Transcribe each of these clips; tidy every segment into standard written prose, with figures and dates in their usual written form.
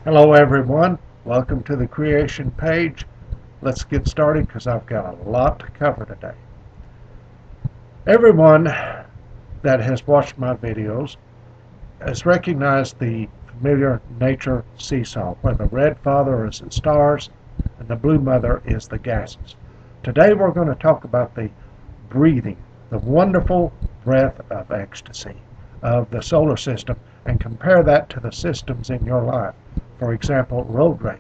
Hello everyone, welcome to the creation page. Let's get started because I've got a lot to cover today. Everyone that has watched my videos has recognized the familiar nature seesaw where the red father is the stars and the blue mother is the gases. Today we're going to talk about the breathing, the wonderful breath of ecstasy of the solar system, and compare that to the systems in your life. For example, road rage.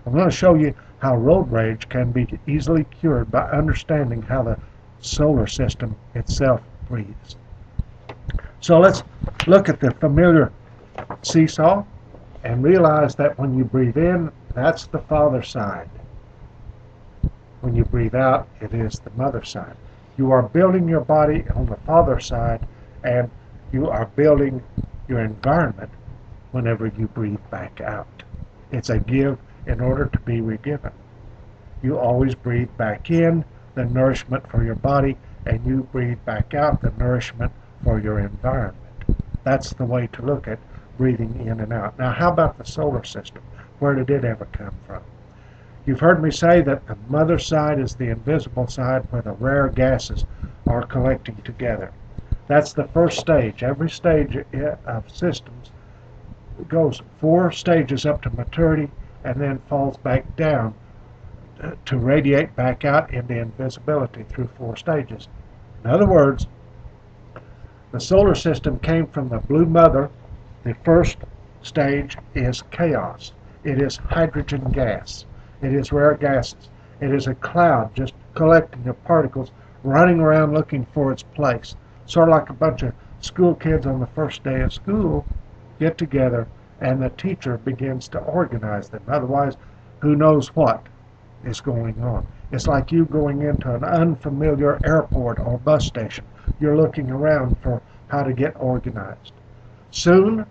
I'm going to show you how road rage can be easily cured by understanding how the solar system itself breathes. So let's look at the familiar seesaw and realize that when you breathe in, that's the father side. When you breathe out, it is the mother side. You are building your body on the father side, and you are building your environment whenever you breathe back out. It's a give in order to be re-given. You always breathe back in the nourishment for your body, and you breathe back out the nourishment for your environment. That's the way to look at breathing in and out. Now, how about the solar system? Where did it ever come from? You've heard me say that the mother side is the invisible side where the rare gases are collecting together. That's the first stage. Every stage of systems goes 4 stages up to maturity and then falls back down to radiate back out into invisibility through 4 stages. In other words, the solar system came from the blue mother. The first stage is chaos. It is hydrogen gas. It is rare gases. It is a cloud just collecting the particles, running around looking for its place. Sort of like a bunch of school kids on the first day of school get together and the teacher begins to organize them. Otherwise, who knows what is going on. It's like you going into an unfamiliar airport or bus station. You're looking around for how to get organized. Soon,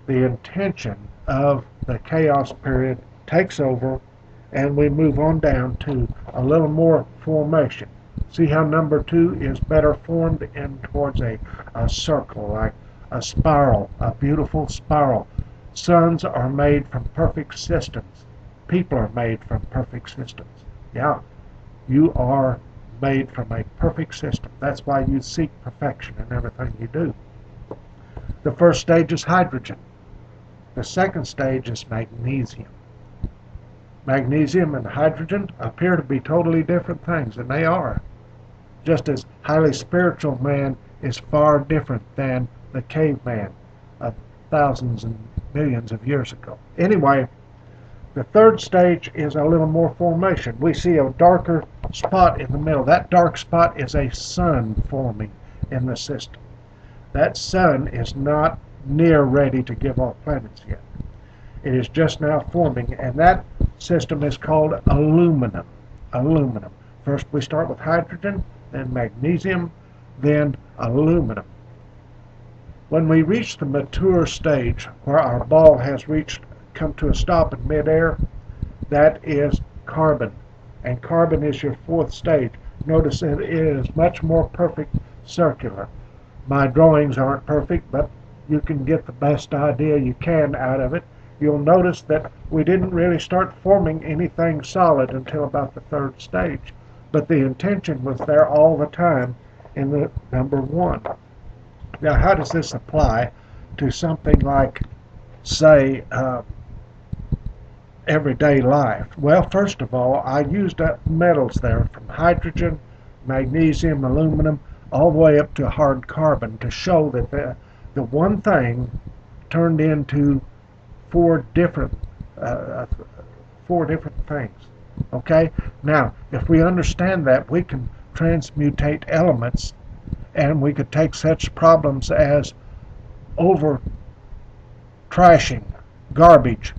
the intention of the chaos period takes over and we move on down to a little more formation. See how number 2 is better formed in towards a circle, like a spiral, a beautiful spiral. Suns are made from perfect systems. People are made from perfect systems. Yeah, you are made from a perfect system. That's why you seek perfection in everything you do. The first stage is hydrogen. The second stage is magnesium. Magnesium and hydrogen appear to be totally different things, and they are. Just as highly spiritual man is far different than the caveman of thousands and millions of years ago. Anyway, the third stage is a little more formation. We see a darker spot in the middle. That dark spot is a sun forming in the system. That sun is not near ready to give off planets yet. It is just now forming, and that system is called aluminum. Aluminum. First we start with hydrogen, then magnesium, then aluminum. When we reach the mature stage, where our ball has come to a stop in midair, that is carbon. And carbon is your 4th stage. Notice that it is much more perfect circular. My drawings aren't perfect, but you can get the best idea you can out of it. You'll notice that we didn't really start forming anything solid until about the 3rd stage. But the intention was there all the time in the number 1. Now, how does this apply to something like, say, everyday life? Well, first of all, I used up metals there from hydrogen, magnesium, aluminum, all the way up to hard carbon to show that the one thing turned into 4 different things. Okay? Now, if we understand that, we can transmutate elements, and we could take such problems as over trashing, garbage.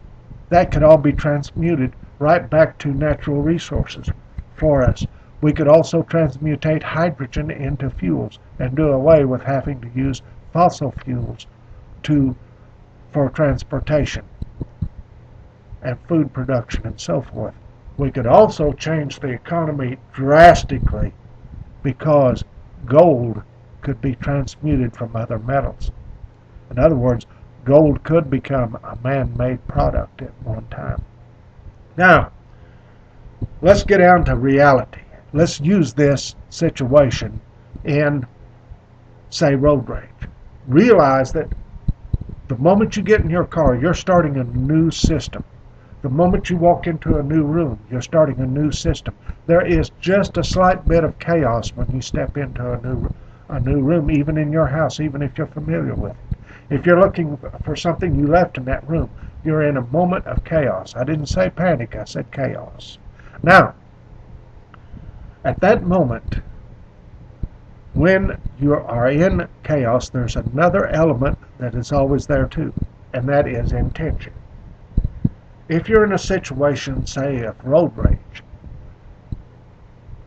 That could all be transmuted right back to natural resources for us. We could also transmutate hydrogen into fuels and do away with having to use fossil fuels for transportation and food production and so forth. We could also change the economy drastically because gold could be transmuted from other metals. In other words, Gold could become a man-made product at one time. Now, let's get down to reality. Let's use this situation in, say, road rage. Realize that the moment you get in your car, you're starting a new system. The moment you walk into a new room, you're starting a new system. There is just a slight bit of chaos when you step into a new room, even in your house, even if you're familiar with it. If you're looking for something you left in that room, you're in a moment of chaos. I didn't say panic, I said chaos. Now, at that moment, when you are in chaos, there's another element that is always there too, and that is intention. If you're in a situation, say, of road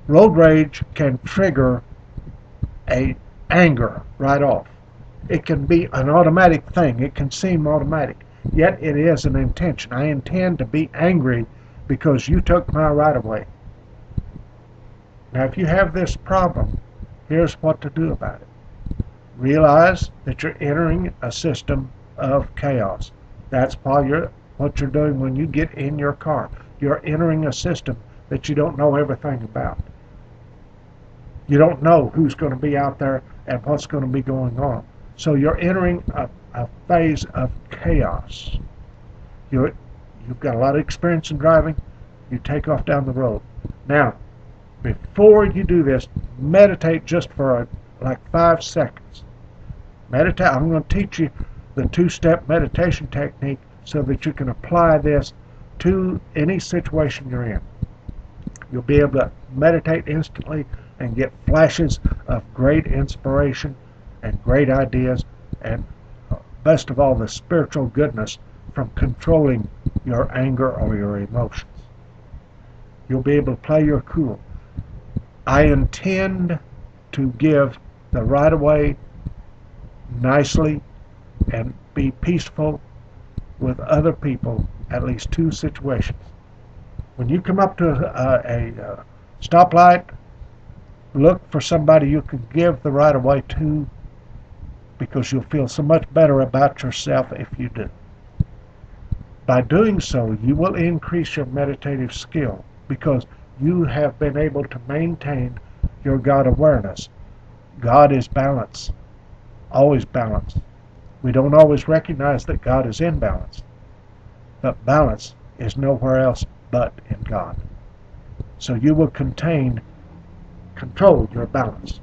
rage can trigger anger right off. It can be an automatic thing. It can seem automatic, yet it is an intention. I intend to be angry because you took my right of way. Now, if you have this problem, here's what to do about it. Realize that you're entering a system of chaos. That's what you're doing when you get in your car. You're entering a system that you don't know everything about. You don't know who's going to be out there and what's going to be going on. So you're entering a phase of chaos. You've got a lot of experience in driving. You take off down the road. Now, before you do this, meditate just for like 5 seconds. Meditate. I'm going to teach you the 2-step meditation technique so that you can apply this to any situation you're in. You'll be able to meditate instantly and get flashes of great inspiration and great ideas, and best of all, the spiritual goodness from controlling your anger or your emotions. You'll be able to play your cool. I intend to give the right of way nicely and be peaceful with other people, at least 2 situations. When you come up to a stoplight, look for somebody you can give the right of way to, because you'll feel so much better about yourself if you do. By doing so, you will increase your meditative skill because you have been able to maintain your God awareness. God is balance, always balance. We don't always recognize that God is in balance, but balance is nowhere else but in God. So you will control your balance.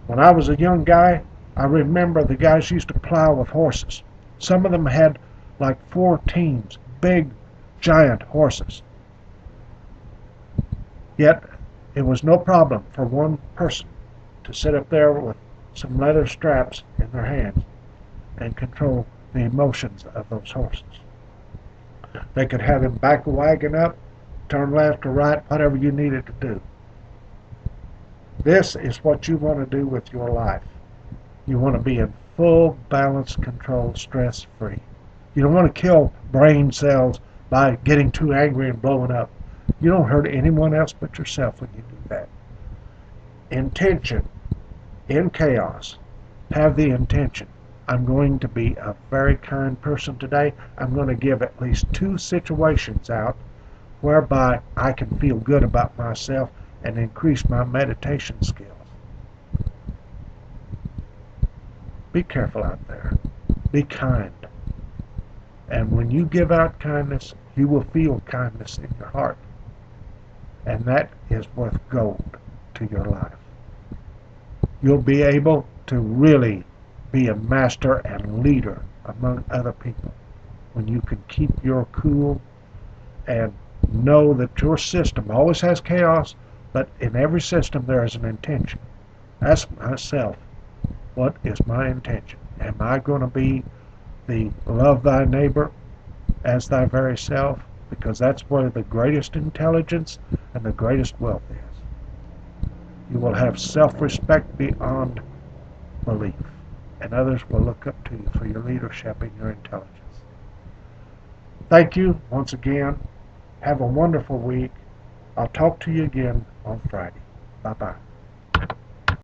When I was a young guy, I remember the guys used to plow with horses. Some of them had like 4 teams, big, giant horses. Yet, it was no problem for one person to sit up there with some leather straps in their hands and control the emotions of those horses. They could have him back a wagon up, turn left or right, whatever you needed to do. This is what you want to do with your life. You want to be in full balance control, stress-free. You don't want to kill brain cells by getting too angry and blowing up. You don't hurt anyone else but yourself when you do that. Intention in chaos. Have the intention. I'm going to be a very kind person today. I'm going to give at least 2 situations out whereby I can feel good about myself and increase my meditation skills. Be careful out there. Be kind. And when you give out kindness, you will feel kindness in your heart. And that is worth gold to your life. You'll be able to really be a master and leader among other people when you can keep your cool and know that your system always has chaos, but in every system there is an intention. Ask myself, what is my intention? Am I going to be the love thy neighbor as thy very self? Because that's where the greatest intelligence and the greatest wealth is. You will have self-respect beyond belief, and others will look up to you for your leadership and your intelligence. Thank you once again. Have a wonderful week. I'll talk to you again on Friday. Bye-bye.